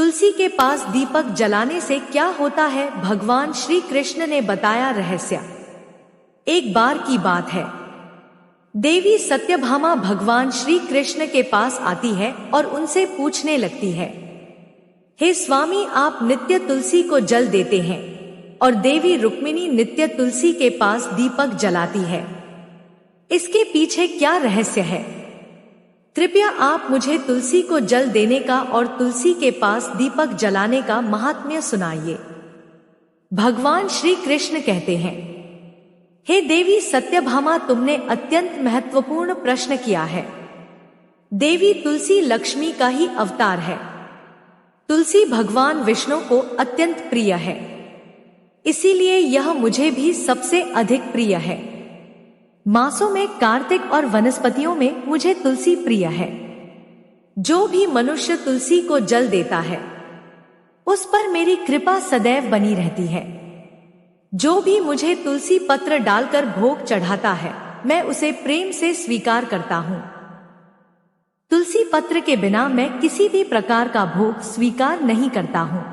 तुलसी के पास दीपक जलाने से क्या होता है? भगवान श्री कृष्ण ने बताया रहस्य। एक बार की बात है, देवी सत्यभामा भगवान श्री कृष्ण के पास आती है और उनसे पूछने लगती है, हे स्वामी, आप नित्य तुलसी को जल देते हैं और देवी रुक्मिणी नित्य तुलसी के पास दीपक जलाती है, इसके पीछे क्या रहस्य है? कृपया आप मुझे तुलसी को जल देने का और तुलसी के पास दीपक जलाने का महात्म्य सुनाइए। भगवान श्री कृष्ण कहते हैं, हे देवी सत्यभामा, तुमने अत्यंत महत्वपूर्ण प्रश्न किया है। देवी तुलसी लक्ष्मी का ही अवतार है। तुलसी भगवान विष्णु को अत्यंत प्रिय है, इसीलिए यह मुझे भी सबसे अधिक प्रिय है। मासों में, कार्तिक और वनस्पतियों में मुझे तुलसी प्रिय है। जो भी मनुष्य तुलसी को जल देता है उस पर मेरी कृपा सदैव बनी रहती है। जो भी मुझे तुलसी पत्र डालकर भोग चढ़ाता है मैं उसे प्रेम से स्वीकार करता हूँ। तुलसी पत्र के बिना मैं किसी भी प्रकार का भोग स्वीकार नहीं करता हूँ।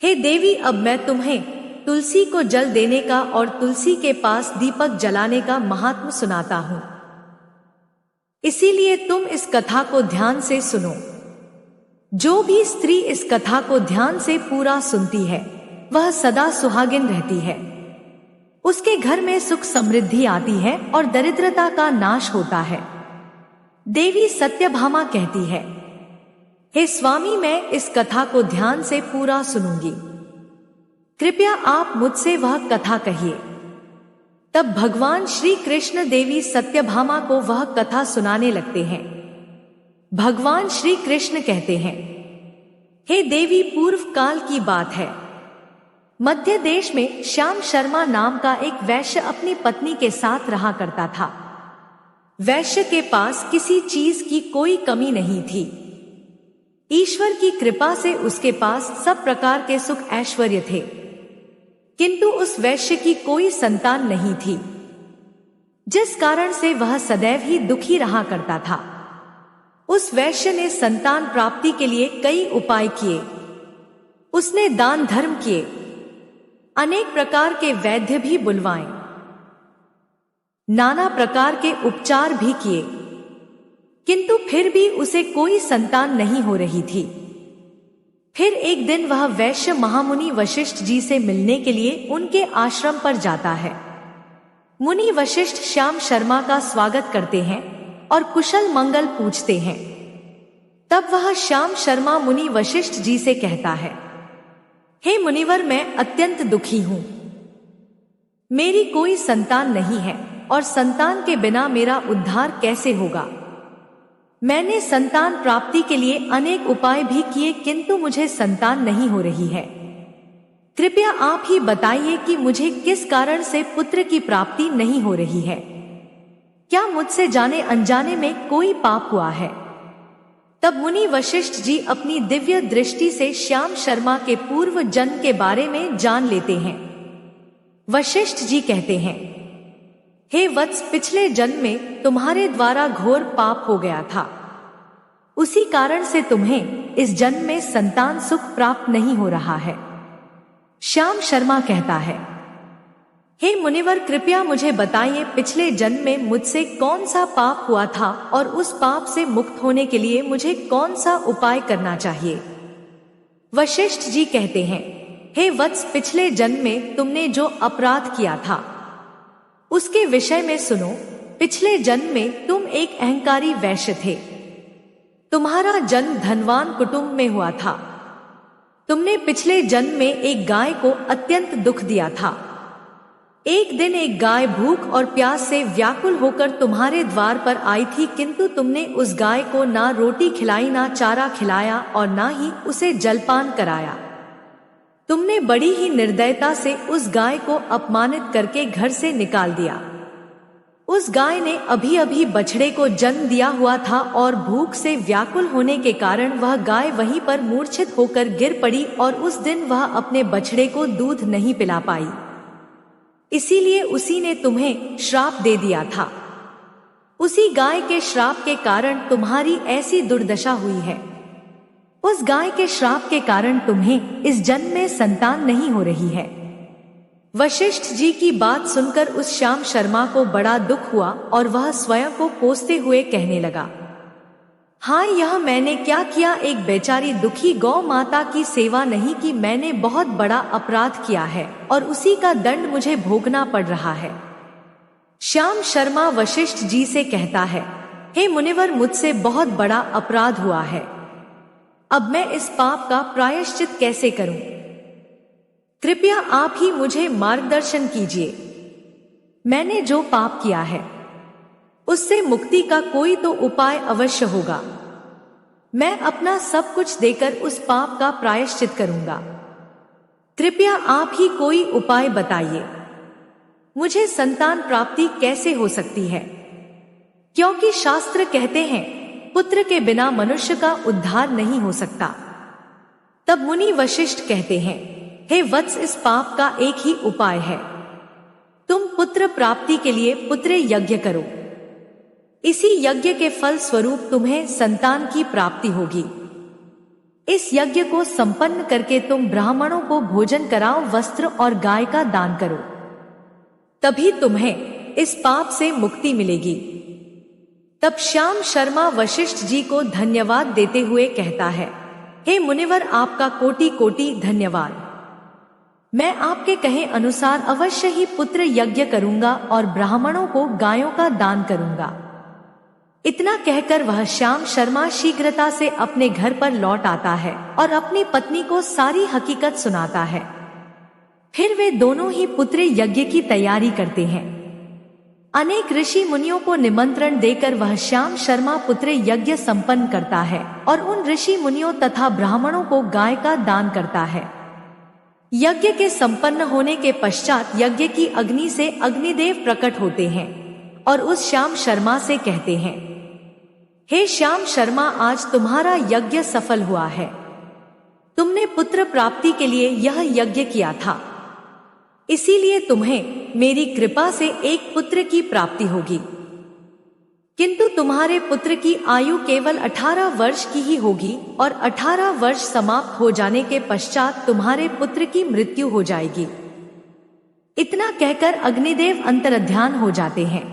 हे देवी, अब मैं तुम्हें तुलसी को जल देने का और तुलसी के पास दीपक जलाने का महात्म्य सुनाता हूँ, इसीलिए तुम इस कथा को ध्यान से सुनो। जो भी स्त्री इस कथा को ध्यान से पूरा सुनती है वह सदा सुहागिन रहती है। उसके घर में सुख समृद्धि आती है और दरिद्रता का नाश होता है। देवी सत्यभामा कहती है, हे स्वामी, मैं इस कथा को ध्यान से पूरा सुनूंगी, कृपया आप मुझसे वह कथा कहिए। तब भगवान श्री कृष्ण देवी सत्यभामा को वह कथा सुनाने लगते हैं। भगवान श्री कृष्ण कहते हैं, हे देवी, पूर्व काल की बात है। मध्य देश में श्याम शर्मा नाम का एक वैश्य अपनी पत्नी के साथ रहा करता था। वैश्य के पास किसी चीज की कोई कमी नहीं थी। ईश्वर की कृपा से उसके पास सब प्रकार के सुख ऐश्वर्य थे, किंतु उस वैश्य की कोई संतान नहीं थी, जिस कारण से वह सदैव ही दुखी रहा करता था। उस वैश्य ने संतान प्राप्ति के लिए कई उपाय किए। उसने दान धर्म किए, अनेक प्रकार के वैद्य भी बुलवाए, नाना प्रकार के उपचार भी किए, किंतु फिर भी उसे कोई संतान नहीं हो रही थी। फिर एक दिन वह वैश्य महामुनि वशिष्ठ जी से मिलने के लिए उनके आश्रम पर जाता है। मुनि वशिष्ठ श्याम शर्मा का स्वागत करते हैं और कुशल मंगल पूछते हैं। तब वह श्याम शर्मा मुनि वशिष्ठ जी से कहता है, हे मुनिवर, मैं अत्यंत दुखी हूं। मेरी कोई संतान नहीं है और संतान के बिना मेरा उद्धार कैसे होगा? मैंने संतान प्राप्ति के लिए अनेक उपाय भी किए, किंतु मुझे संतान नहीं हो रही है। कृपया आप ही बताइए कि मुझे किस कारण से पुत्र की प्राप्ति नहीं हो रही है। क्या मुझसे जाने अनजाने में कोई पाप हुआ है? तब मुनि वशिष्ठ जी अपनी दिव्य दृष्टि से श्याम शर्मा के पूर्व जन्म के बारे में जान लेते हैं। वशिष्ठ जी कहते हैं, हे वत्स, पिछले जन्म में तुम्हारे द्वारा घोर पाप हो गया था। उसी कारण से तुम्हें इस जन्म में संतान सुख प्राप्त नहीं हो रहा है। श्याम शर्मा कहता है, हे मुनिवर, कृपया मुझे बताइए, पिछले जन्म में मुझसे कौन सा पाप हुआ था और उस पाप से मुक्त होने के लिए मुझे कौन सा उपाय करना चाहिए? वशिष्ठ जी कहते हैं, हे वत्स, पिछले जन्म में तुमने जो अपराध किया था उसके विषय में सुनो। पिछले जन्म में तुम एक अहंकारी वैश्य थे। तुम्हारा जन्म धनवान कुटुंब में हुआ था। तुमने पिछले जन्म में एक गाय को अत्यंत दुख दिया था। एक दिन एक गाय भूख और प्यास से व्याकुल होकर तुम्हारे द्वार पर आई थी, किंतु तुमने उस गाय को ना रोटी खिलाई, ना चारा खिलाया और ना ही उसे जलपान कराया। तुमने बड़ी ही निर्दयता से उस गाय को अपमानित करके घर से निकाल दिया। उस गाय ने अभी अभी बछड़े को जन्म दिया हुआ था और भूख से व्याकुल होने के कारण वह गाय वहीं पर मूर्छित होकर गिर पड़ी और उस दिन वह अपने बछड़े को दूध नहीं पिला पाई। इसीलिए उसी ने तुम्हें श्राप दे दिया था। उसी गाय के श्राप के कारण तुम्हारी ऐसी दुर्दशा हुई है। उस गाय के श्राप के कारण तुम्हें इस जन्म में संतान नहीं हो रही है। वशिष्ठ जी की बात सुनकर उस श्याम शर्मा को बड़ा दुख हुआ और वह स्वयं को कोसते हुए कहने लगा, हाँ, यह मैंने क्या किया, एक बेचारी दुखी गौ माता की सेवा नहीं की। मैंने बहुत बड़ा अपराध किया है और उसी का दंड मुझे भोगना पड़ रहा है। श्याम शर्मा वशिष्ठ जी से कहता है, हे मुनिवर, मुझसे बहुत बड़ा अपराध हुआ है। अब मैं इस पाप का प्रायश्चित कैसे करूं? कृपया आप ही मुझे मार्गदर्शन कीजिए। मैंने जो पाप किया है उससे मुक्ति का कोई तो उपाय अवश्य होगा। मैं अपना सब कुछ देकर उस पाप का प्रायश्चित करूंगा। कृपया आप ही कोई उपाय बताइए। मुझे संतान प्राप्ति कैसे हो सकती है? क्योंकि शास्त्र कहते हैं, पुत्र के बिना मनुष्य का उद्धार नहीं हो सकता। तब मुनि वशिष्ठ कहते हैं, हे वत्स, इस पाप का एक ही उपाय है। तुम पुत्र प्राप्ति के लिए पुत्र यज्ञ करो। इसी यज्ञ के फल स्वरूप तुम्हें संतान की प्राप्ति होगी। इस यज्ञ को संपन्न करके तुम ब्राह्मणों को भोजन कराओ, वस्त्र और गाय का दान करो, तभी तुम्हें इस पाप से मुक्ति मिलेगी। तब श्याम शर्मा वशिष्ठ जी को धन्यवाद देते हुए कहता है, हे मुनिवर, आपका कोटि कोटि धन्यवाद। मैं आपके कहे अनुसार अवश्य ही पुत्र यज्ञ करूंगा और ब्राह्मणों को गायों का दान करूंगा। इतना कहकर वह श्याम शर्मा शीघ्रता से अपने घर पर लौट आता है और अपनी पत्नी को सारी हकीकत सुनाता है। फिर वे दोनों ही पुत्र यज्ञ की तैयारी करते हैं। अनेक ऋषि मुनियों को निमंत्रण देकर वह श्याम शर्मा पुत्र यज्ञ संपन्न करता है और उन ऋषि मुनियों तथा ब्राह्मणों को गाय का दान करता है। यज्ञ के संपन्न होने के पश्चात यज्ञ की अग्नि से अग्निदेव प्रकट होते हैं और उस श्याम शर्मा से कहते हैं, हे श्याम शर्मा, आज तुम्हारा यज्ञ सफल हुआ है। तुमने पुत्र प्राप्ति के लिए यह यज्ञ किया था, इसीलिए तुम्हें मेरी कृपा से एक पुत्र की प्राप्ति होगी। किंतु तुम्हारे पुत्र की आयु केवल 18 वर्ष की ही होगी और 18 वर्ष समाप्त हो जाने के पश्चात तुम्हारे पुत्र की मृत्यु हो जाएगी। इतना कहकर अग्निदेव अंतर्ध्यान हो जाते हैं।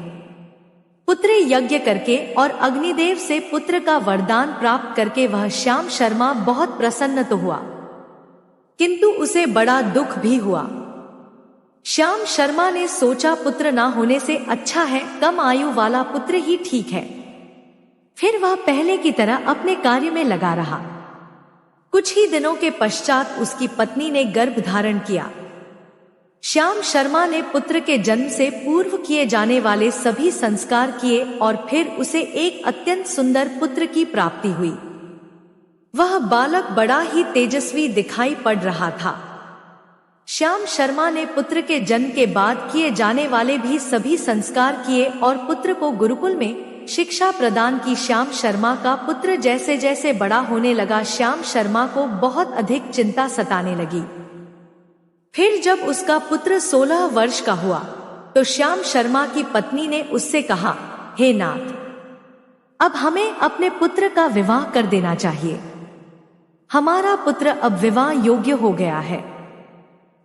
पुत्र यज्ञ करके और अग्निदेव से पुत्र का वरदान प्राप्त करके वह श्याम शर्मा बहुत प्रसन्न तो हुआ, किंतु उसे बड़ा दुख भी हुआ। श्याम शर्मा ने सोचा, पुत्र ना होने से अच्छा है कम आयु वाला पुत्र ही ठीक है। फिर वह पहले की तरह अपने कार्य में लगा रहा। कुछ ही दिनों के पश्चात उसकी पत्नी ने गर्भ धारण किया। श्याम शर्मा ने पुत्र के जन्म से पूर्व किए जाने वाले सभी संस्कार किए और फिर उसे एक अत्यंत सुंदर पुत्र की प्राप्ति हुई। वह बालक बड़ा ही तेजस्वी दिखाई पड़ रहा था। श्याम शर्मा ने पुत्र के जन्म के बाद किए जाने वाले भी सभी संस्कार किए और पुत्र को गुरुकुल में शिक्षा प्रदान की। श्याम शर्मा का पुत्र जैसे जैसे बड़ा होने लगा, श्याम शर्मा को बहुत अधिक चिंता सताने लगी। फिर जब उसका पुत्र 16 वर्ष का हुआ तो श्याम शर्मा की पत्नी ने उससे कहा, हे नाथ, अब हमें अपने पुत्र का विवाह कर देना चाहिए। हमारा पुत्र अब विवाह योग्य हो गया है।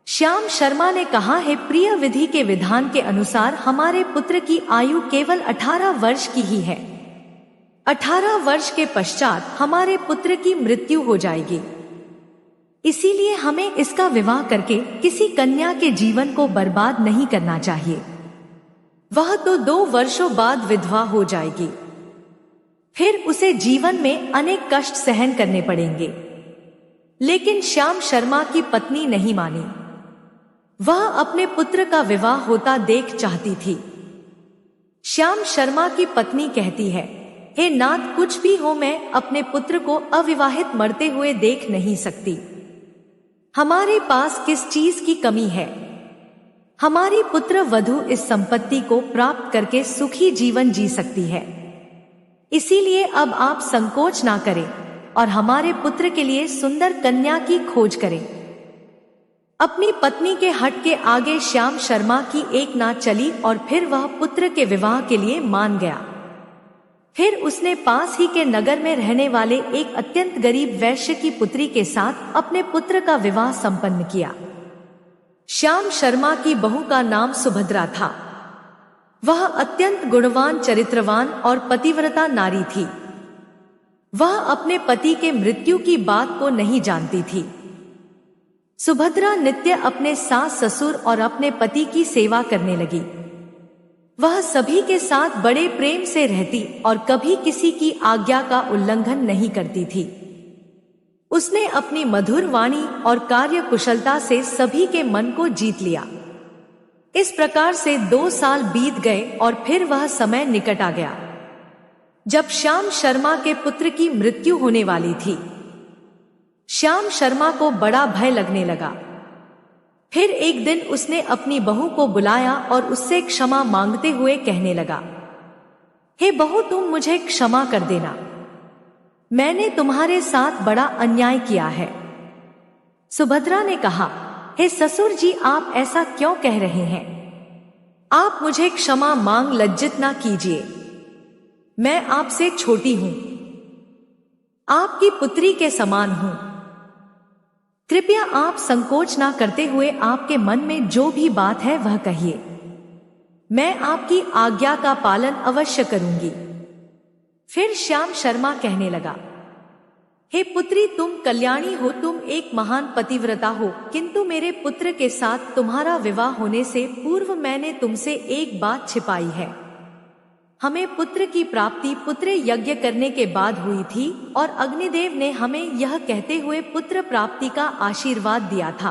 श्याम शर्मा ने कहा, हे प्रिय, विधि के विधान के अनुसार हमारे पुत्र की आयु केवल 18 वर्ष की ही है। 18 वर्ष के पश्चात हमारे पुत्र की मृत्यु हो जाएगी। इसीलिए हमें इसका विवाह करके किसी कन्या के जीवन को बर्बाद नहीं करना चाहिए। वह तो 2 वर्षों बाद विधवा हो जाएगी, फिर उसे जीवन में अनेक कष्ट सहन करने पड़ेंगे। लेकिन श्याम शर्मा की पत्नी नहीं मानी। वह अपने पुत्र का विवाह होता देख चाहती थी। श्याम शर्मा की पत्नी कहती है, हे नाथ, कुछ भी हो, मैं अपने पुत्र को अविवाहित मरते हुए देख नहीं सकती। हमारे पास किस चीज की कमी है? हमारी पुत्र वधु इस संपत्ति को प्राप्त करके सुखी जीवन जी सकती है। इसीलिए अब आप संकोच ना करें और हमारे पुत्र के लिए सुंदर कन्या की खोज करें। अपनी पत्नी के हट के आगे श्याम शर्मा की एक ना चली और फिर वह पुत्र के विवाह के लिए मान गया। फिर उसने पास ही के नगर में रहने वाले एक अत्यंत गरीब वैश्य की पुत्री के साथ अपने पुत्र का विवाह संपन्न किया। श्याम शर्मा की बहू का नाम सुभद्रा था। वह अत्यंत गुणवान, चरित्रवान और पतिव्रता नारी थी। वह अपने पति के मृत्यु की बात को नहीं जानती थी। सुभद्रा नित्य अपने सास ससुर और अपने पति की सेवा करने लगी। वह सभी के साथ बड़े प्रेम से रहती और कभी किसी की आज्ञा का उल्लंघन नहीं करती थी। उसने अपनी मधुर वाणी और कार्य कुशलता से सभी के मन को जीत लिया। इस प्रकार से 2 साल बीत गए और फिर वह समय निकट आ गया जब श्याम शर्मा के पुत्र की मृत्यु होने वाली थी। श्याम शर्मा को बड़ा भय लगने लगा। फिर एक दिन उसने अपनी बहू को बुलाया और उससे क्षमा मांगते हुए कहने लगा, हे बहू, तुम मुझे क्षमा कर देना। मैंने तुम्हारे साथ बड़ा अन्याय किया है। सुभद्रा ने कहा, हे ससुर जी, आप ऐसा क्यों कह रहे हैं? आप मुझे क्षमा मांग लज्जित ना कीजिए। मैं आपसे छोटी हूं, आपकी पुत्री के समान हूं। कृपया आप संकोच ना करते हुए आपके मन में जो भी बात है वह कहिए। मैं आपकी आज्ञा का पालन अवश्य करूंगी। फिर श्याम शर्मा कहने लगा, हे पुत्री, तुम कल्याणी हो, तुम एक महान पतिव्रता हो, किंतु मेरे पुत्र के साथ तुम्हारा विवाह होने से पूर्व मैंने तुमसे एक बात छिपाई है। हमें पुत्र की प्राप्ति पुत्र यज्ञ करने के बाद हुई थी और अग्निदेव ने हमें यह कहते हुए पुत्र प्राप्ति का आशीर्वाद दिया था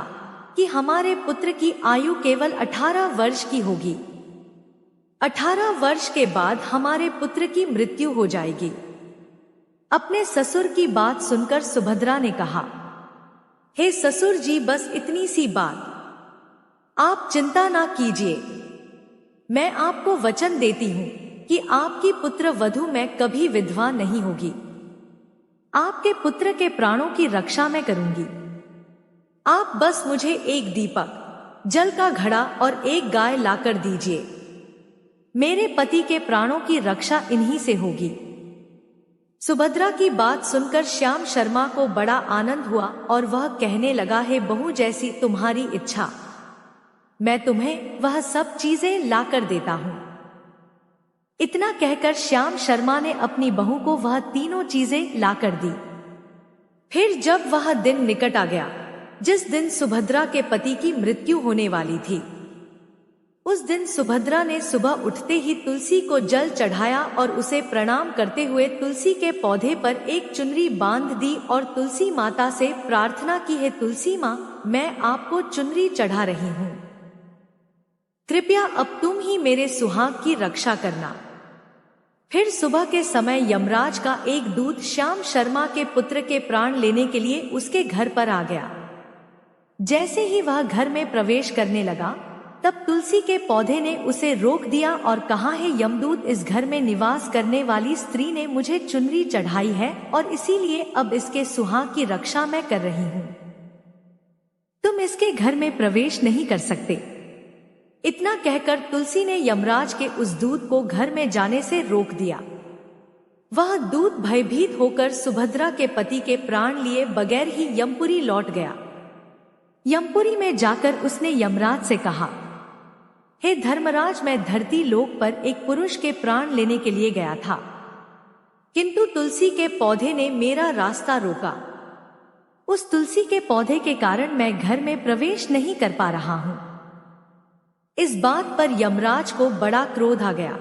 कि हमारे पुत्र की आयु केवल 18 वर्ष की होगी। 18 वर्ष के बाद हमारे पुत्र की मृत्यु हो जाएगी। अपने ससुर की बात सुनकर सुभद्रा ने कहा, हे ससुर जी, बस इतनी सी बात, आप चिंता ना कीजिए। मैं आपको वचन देती हूँ कि आपकी पुत्र वधू में कभी विधवा नहीं होगी। आपके पुत्र के प्राणों की रक्षा मैं करूंगी। आप बस मुझे एक दीपक, जल का घड़ा और एक गाय लाकर दीजिए। मेरे पति के प्राणों की रक्षा इन्हीं से होगी। सुभद्रा की बात सुनकर श्याम शर्मा को बड़ा आनंद हुआ और वह कहने लगा, हे बहू, जैसी तुम्हारी इच्छा, मैं तुम्हें वह सब चीजें लाकर देता हूं। इतना कहकर श्याम शर्मा ने अपनी बहू को वह तीनों चीजें लाकर दी। फिर जब वह दिन निकट आ गया जिस दिन सुभद्रा के पति की मृत्यु होने वाली थी, उस दिन सुभद्रा ने सुबह उठते ही तुलसी को जल चढ़ाया और उसे प्रणाम करते हुए तुलसी के पौधे पर एक चुनरी बांध दी और तुलसी माता से प्रार्थना की, हे तुलसी माँ, मैं आपको चुनरी चढ़ा रही हूँ। कृपया अब तुम ही मेरे सुहाग की रक्षा करना। फिर सुबह के समय यमराज का एक दूत श्याम शर्मा के पुत्र के प्राण लेने के लिए उसके घर पर आ गया। जैसे ही वह घर में प्रवेश करने लगा, तब तुलसी के पौधे ने उसे रोक दिया और कहा, है यमदूत, इस घर में निवास करने वाली स्त्री ने मुझे चुनरी चढ़ाई है और इसीलिए अब इसके सुहाग की रक्षा मैं कर रही हूँ। तुम इसके घर में प्रवेश नहीं कर सकते। इतना कहकर तुलसी ने यमराज के उस दूत को घर में जाने से रोक दिया। वह दूत भयभीत होकर सुभद्रा के पति के प्राण लिए बगैर ही यमपुरी लौट गया। यमपुरी में जाकर उसने यमराज से कहा, हे धर्मराज, मैं धरती लोक पर एक पुरुष के प्राण लेने के लिए गया था, किंतु तुलसी के पौधे ने मेरा रास्ता रोका। उस तुलसी के पौधे के कारण मैं घर में प्रवेश नहीं कर पा रहा हूं। इस बात पर यमराज को बड़ा क्रोध आ गया।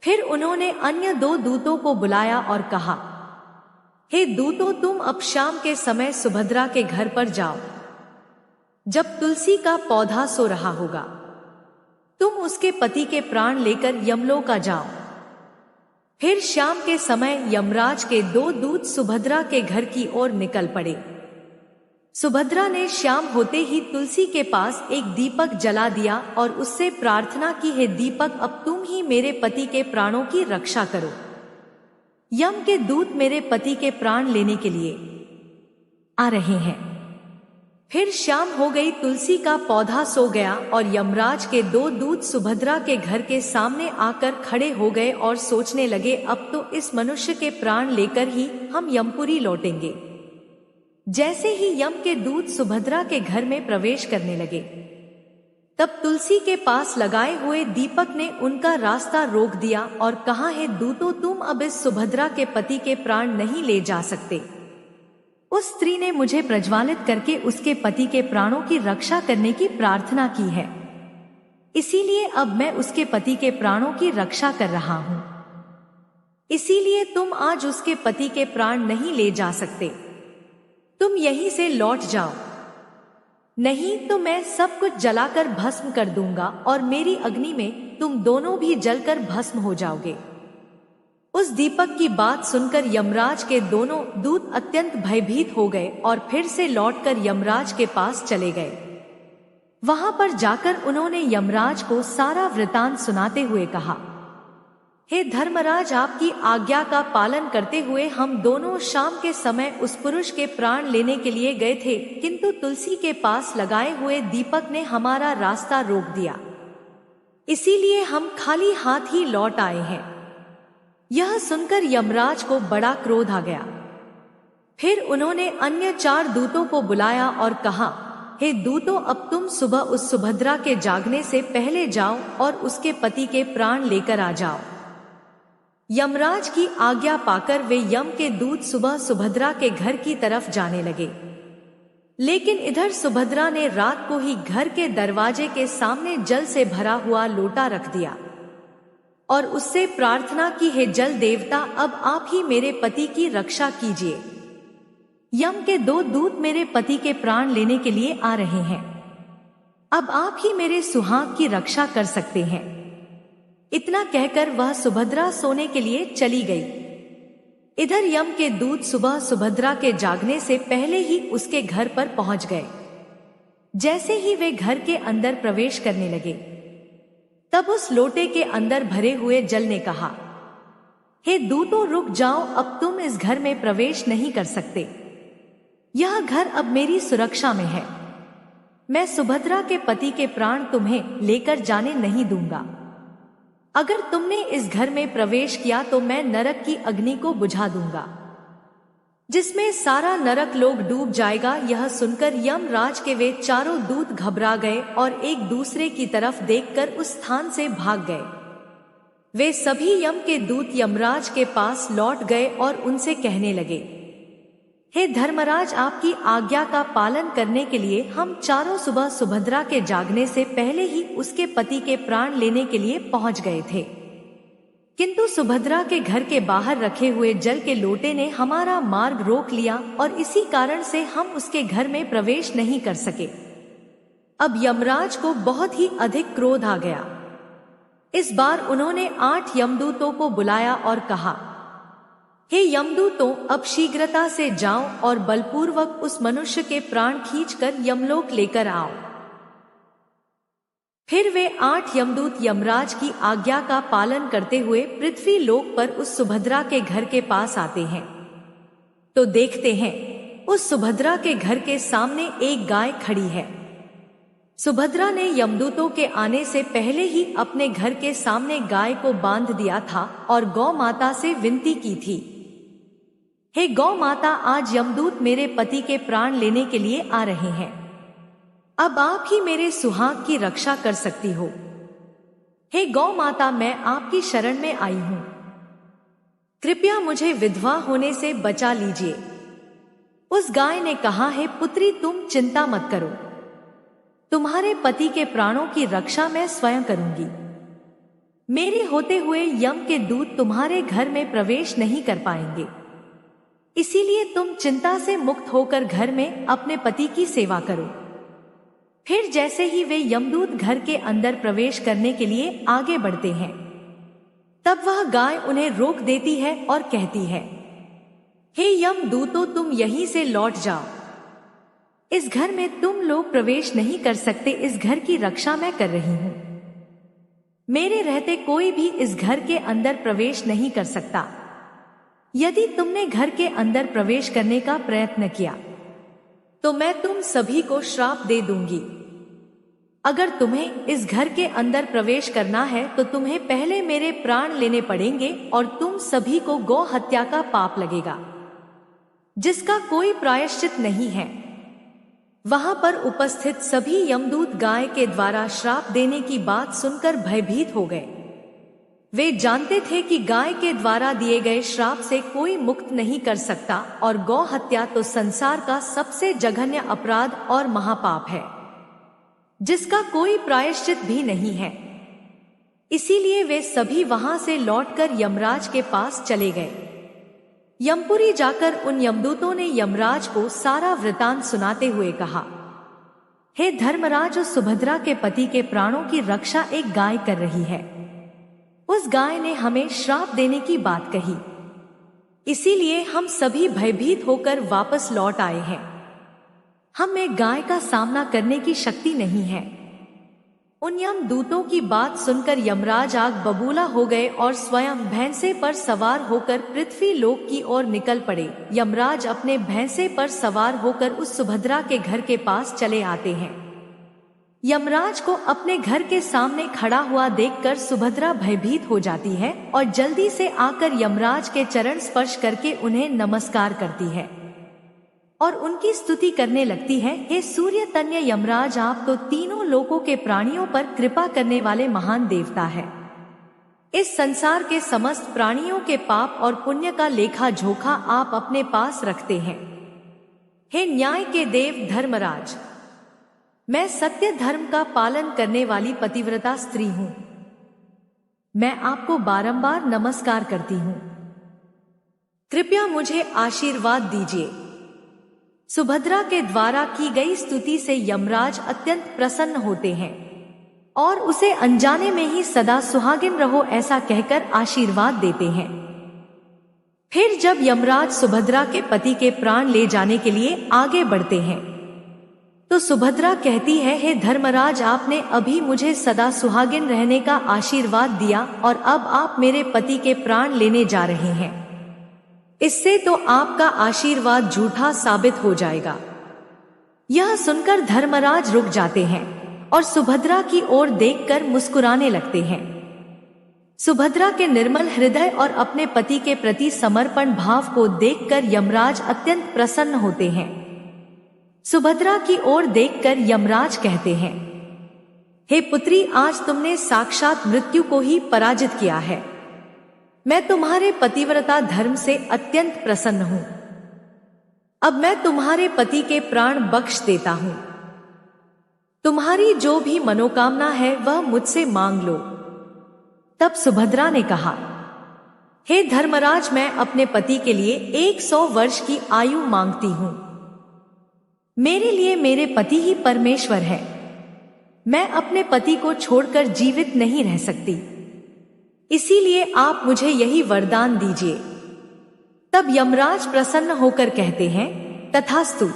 फिर उन्होंने अन्य 2 दूतों को बुलाया और कहा, हे दूतों, तुम अब शाम के समय सुभद्रा के घर पर जाओ। जब तुलसी का पौधा सो रहा होगा, तुम उसके पति के प्राण लेकर यमलोक आ जाओ। फिर शाम के समय यमराज के 2 दूत सुभद्रा के घर की ओर निकल पड़े। सुभद्रा ने शाम होते ही तुलसी के पास एक दीपक जला दिया और उससे प्रार्थना की, हे दीपक, अब तुम ही मेरे पति के प्राणों की रक्षा करो। यम के दूत मेरे पति के प्राण लेने के लिए आ रहे हैं। फिर शाम हो गई, तुलसी का पौधा सो गया और यमराज के 2 दूत सुभद्रा के घर के सामने आकर खड़े हो गए और सोचने लगे, अब तो इस मनुष्य के प्राण लेकर ही हम यमपुरी लौटेंगे। जैसे ही यम के दूत सुभद्रा के घर में प्रवेश करने लगे, तब तुलसी के पास लगाए हुए दीपक ने उनका रास्ता रोक दिया और कहा, हे दूतों, तुम अब इस सुभद्रा के पति के प्राण नहीं ले जा सकते। उस स्त्री ने मुझे प्रज्वालित करके उसके पति के प्राणों की रक्षा करने की प्रार्थना की है, इसीलिए अब मैं उसके पति के प्राणों की रक्षा कर रहा हूं। इसीलिए तुम आज उसके पति के प्राण नहीं ले जा सकते, तुम यहीं से लौट जाओ, नहीं तो मैं सब कुछ जलाकर भस्म कर दूंगा और मेरी अग्नि में तुम दोनों भी जलकर भस्म हो जाओगे। उस दीपक की बात सुनकर यमराज के दोनों दूत अत्यंत भयभीत हो गए और फिर से लौटकर यमराज के पास चले गए। वहां पर जाकर उन्होंने यमराज को सारा वृतांत सुनाते हुए कहा, हे धर्मराज, आपकी आज्ञा का पालन करते हुए हम दोनों शाम के समय उस पुरुष के प्राण लेने के लिए गए थे, किंतु तुलसी के पास लगाए हुए दीपक ने हमारा रास्ता रोक दिया, इसीलिए हम खाली हाथ ही लौट आए हैं। यह सुनकर यमराज को बड़ा क्रोध आ गया। फिर उन्होंने अन्य 4 दूतों को बुलाया और कहा, हे दूतों, अब तुम सुबह उस सुभद्रा के जागने से पहले जाओ और उसके पति के प्राण लेकर आ जाओ। यमराज की आज्ञा पाकर वे यम के दूत सुबह सुभद्रा के घर की तरफ जाने लगे, लेकिन इधर सुभद्रा ने रात को ही घर के दरवाजे के सामने जल से भरा हुआ लोटा रख दिया और उससे प्रार्थना की, हे जल देवता, अब आप ही मेरे पति की रक्षा कीजिए। यम के 2 दूत मेरे पति के प्राण लेने के लिए आ रहे हैं, अब आप ही मेरे सुहाग की रक्षा कर सकते हैं। इतना कहकर वह सुभद्रा सोने के लिए चली गई। इधर यम के दूत सुबह सुभद्रा के जागने से पहले ही उसके घर पर पहुंच गए। जैसे ही वे घर के अंदर प्रवेश करने लगे, तब उस लोटे के अंदर भरे हुए जल ने कहा, हे दूतों, रुक जाओ, अब तुम इस घर में प्रवेश नहीं कर सकते। यह घर अब मेरी सुरक्षा में है। मैं सुभद्रा के पति के प्राण तुम्हें लेकर जाने नहीं दूंगा। अगर तुमने इस घर में प्रवेश किया तो मैं नरक की अग्नि को बुझा दूंगा, जिसमें सारा नरक लोग डूब जाएगा। यह सुनकर यमराज के वे 4 दूत घबरा गए और एक दूसरे की तरफ देखकर उस स्थान से भाग गए। वे सभी यम के दूत यमराज के पास लौट गए और उनसे कहने लगे, हे धर्मराज, आपकी आज्ञा का पालन करने के लिए हम चारों सुबह सुभद्रा के जागने से पहले ही उसके पति के प्राण लेने के लिए पहुंच गए थे, किंतु सुभद्रा के घर के बाहर रखे हुए जल के लोटे ने हमारा मार्ग रोक लिया और इसी कारण से हम उसके घर में प्रवेश नहीं कर सके। अब यमराज को बहुत ही अधिक क्रोध आ गया। इस बार उन्होंने 8 यमदूतों को बुलाया और कहा, हे यमदूतों, अब शीघ्रता से जाओ और बलपूर्वक उस मनुष्य के प्राण खींचकर यमलोक लेकर आओ। फिर वे 8 यमदूत यमराज की आज्ञा का पालन करते हुए पृथ्वी लोक पर उस सुभद्रा के घर के पास आते हैं, तो देखते हैं उस सुभद्रा के घर के सामने एक गाय खड़ी है। सुभद्रा ने यमदूतों के आने से पहले ही अपने घर के सामने गाय को बांध दिया था और गौ माता से विनती की थी, हे गौ माता, आज यमदूत मेरे पति के प्राण लेने के लिए आ रहे हैं, अब आप ही मेरे सुहाग की रक्षा कर सकती हो। हे गौ माता, मैं आपकी शरण में आई हूं, कृपया मुझे विधवा होने से बचा लीजिए। उस गाय ने कहा, हे पुत्री, तुम चिंता मत करो, तुम्हारे पति के प्राणों की रक्षा मैं स्वयं करूंगी। मेरे होते हुए यम के दूत तुम्हारे घर में प्रवेश नहीं कर पाएंगे, इसीलिए तुम चिंता से मुक्त होकर घर में अपने पति की सेवा करो। फिर जैसे ही वे यमदूत घर के अंदर प्रवेश करने के लिए आगे बढ़ते हैं, तब वह गाय उन्हें रोक देती है और कहती है, हे यमदूतों, तुम यहीं से लौट जाओ, इस घर में तुम लोग प्रवेश नहीं कर सकते, इस घर की रक्षा मैं कर रही हूं, मेरे रहते कोई भी इस घर के अंदर प्रवेश नहीं कर सकता। यदि तुमने घर के अंदर प्रवेश करने का प्रयत्न किया तो मैं तुम सभी को श्राप दे दूंगी। अगर तुम्हें इस घर के अंदर प्रवेश करना है तो तुम्हें पहले मेरे प्राण लेने पड़ेंगे और तुम सभी को गौ हत्या का पाप लगेगा, जिसका कोई प्रायश्चित नहीं है। वहां पर उपस्थित सभी यमदूत गाय के द्वारा श्राप देने की बात सुनकर भयभीत हो गए। वे जानते थे कि गाय के द्वारा दिए गए श्राप से कोई मुक्त नहीं कर सकता और गौ हत्या तो संसार का सबसे जघन्य अपराध और महापाप है, जिसका कोई प्रायश्चित भी नहीं है। इसीलिए वे सभी वहां से लौटकर यमराज के पास चले गए। यमपुरी जाकर उन यमदूतों ने यमराज को सारा वृतांत सुनाते हुए कहा, हे धर्मराज, उस सुभद्रा के पति के प्राणों की रक्षा एक गाय कर रही है। उस गाय ने हमें श्राप देने की बात कही, इसीलिए हम सभी भयभीत होकर वापस लौट आए हैं। हम एक गाय का सामना करने की शक्ति नहीं है। उन यमदूतों की बात सुनकर यमराज आग बबूला हो गए और स्वयं भैंसे पर सवार होकर पृथ्वी लोक की ओर निकल पड़े। यमराज अपने भैंसे पर सवार होकर उस सुभद्रा के घर के पास चले आते हैं। यमराज को अपने घर के सामने खड़ा हुआ देखकर सुभद्रा भयभीत हो जाती है और जल्दी से आकर यमराज के चरण स्पर्श करके उन्हें नमस्कार करती है और उनकी स्तुति करने लगती है, हे सूर्य तन्य यमराज, आप तो तीनों लोकों के प्राणियों पर कृपा करने वाले महान देवता है। इस संसार के समस्त प्राणियों के पाप और पुण्य का लेखा जोखा आप अपने पास रखते हैं। हे न्याय के देव धर्मराज, मैं सत्य धर्म का पालन करने वाली पतिव्रता स्त्री हूँ। मैं आपको बारंबार नमस्कार करती हूँ। कृपया मुझे आशीर्वाद दीजिए। सुभद्रा के द्वारा की गई स्तुति से यमराज अत्यंत प्रसन्न होते हैं और उसे अनजाने में ही सदा सुहागिन रहो ऐसा कहकर आशीर्वाद देते हैं। फिर जब यमराज सुभद्रा के पति के प्राण ले जाने के लिए आगे बढ़ते हैं तो सुभद्रा कहती है, हे धर्मराज, आपने अभी मुझे सदा सुहागिन रहने का आशीर्वाद दिया और अब आप मेरे पति के प्राण लेने जा रहे हैं। इससे तो आपका आशीर्वाद झूठा साबित हो जाएगा। यह सुनकर धर्मराज रुक जाते हैं और सुभद्रा की ओर देखकर मुस्कुराने लगते हैं। सुभद्रा के निर्मल हृदय और अपने पति के प्रति समर्पण भाव को देखकर यमराज अत्यंत प्रसन्न होते हैं। सुभद्रा की ओर देखकर यमराज कहते हैं, हे पुत्री, आज तुमने साक्षात मृत्यु को ही पराजित किया है। मैं तुम्हारे पतिव्रता धर्म से अत्यंत प्रसन्न हूं। अब मैं तुम्हारे पति के प्राण बख्श देता हूं। तुम्हारी जो भी मनोकामना है वह मुझसे मांग लो। तब सुभद्रा ने कहा, हे धर्मराज, मैं अपने पति के लिए 100 वर्ष की आयु मांगती हूं। मेरे लिए मेरे पति ही परमेश्वर है। मैं अपने पति को छोड़कर जीवित नहीं रह सकती, इसीलिए आप मुझे यही वरदान दीजिए। तब यमराज प्रसन्न होकर कहते हैं, तथास्तु।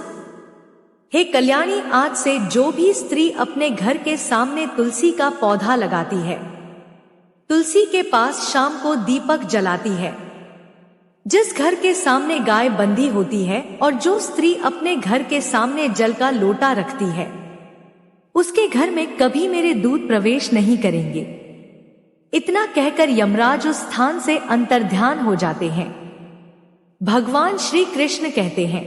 हे कल्याणी, आज से जो भी स्त्री अपने घर के सामने तुलसी का पौधा लगाती है, तुलसी के पास शाम को दीपक जलाती है, जिस घर के सामने गाय बंधी होती है और जो स्त्री अपने घर के सामने जल का लोटा रखती है, उसके घर में कभी मेरे दूत प्रवेश नहीं करेंगे। इतना कहकर यमराज उस स्थान से अंतर्ध्यान हो जाते हैं। भगवान श्री कृष्ण कहते हैं,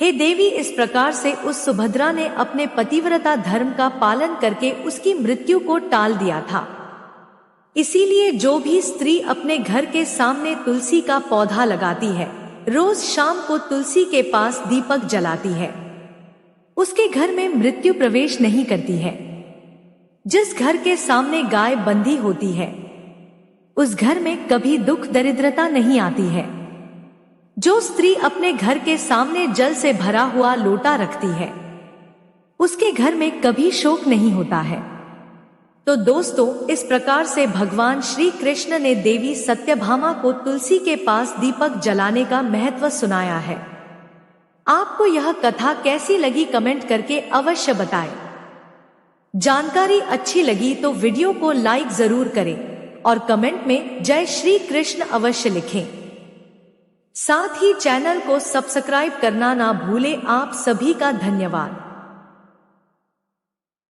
हे देवी, इस प्रकार से उस सुभद्रा ने अपने पतिव्रता धर्म का पालन करके उसकी मृत्यु को टाल दिया था। इसीलिए जो भी स्त्री अपने घर के सामने तुलसी का पौधा लगाती है, रोज शाम को तुलसी के पास दीपक जलाती है, उसके घर में मृत्यु प्रवेश नहीं करती है। जिस घर के सामने गाय बंधी होती है, उस घर में कभी दुख दरिद्रता नहीं आती है। जो स्त्री अपने घर के सामने जल से भरा हुआ लोटा रखती है, उसके घर में कभी शोक नहीं होता है। तो दोस्तों, इस प्रकार से भगवान श्री कृष्ण ने देवी सत्यभामा को तुलसी के पास दीपक जलाने का महत्व सुनाया है। आपको यह कथा कैसी लगी कमेंट करके अवश्य बताएं। जानकारी अच्छी लगी तो वीडियो को लाइक जरूर करें और कमेंट में जय श्री कृष्ण अवश्य लिखें। साथ ही चैनल को सब्सक्राइब करना ना भूले। आप सभी का धन्यवाद।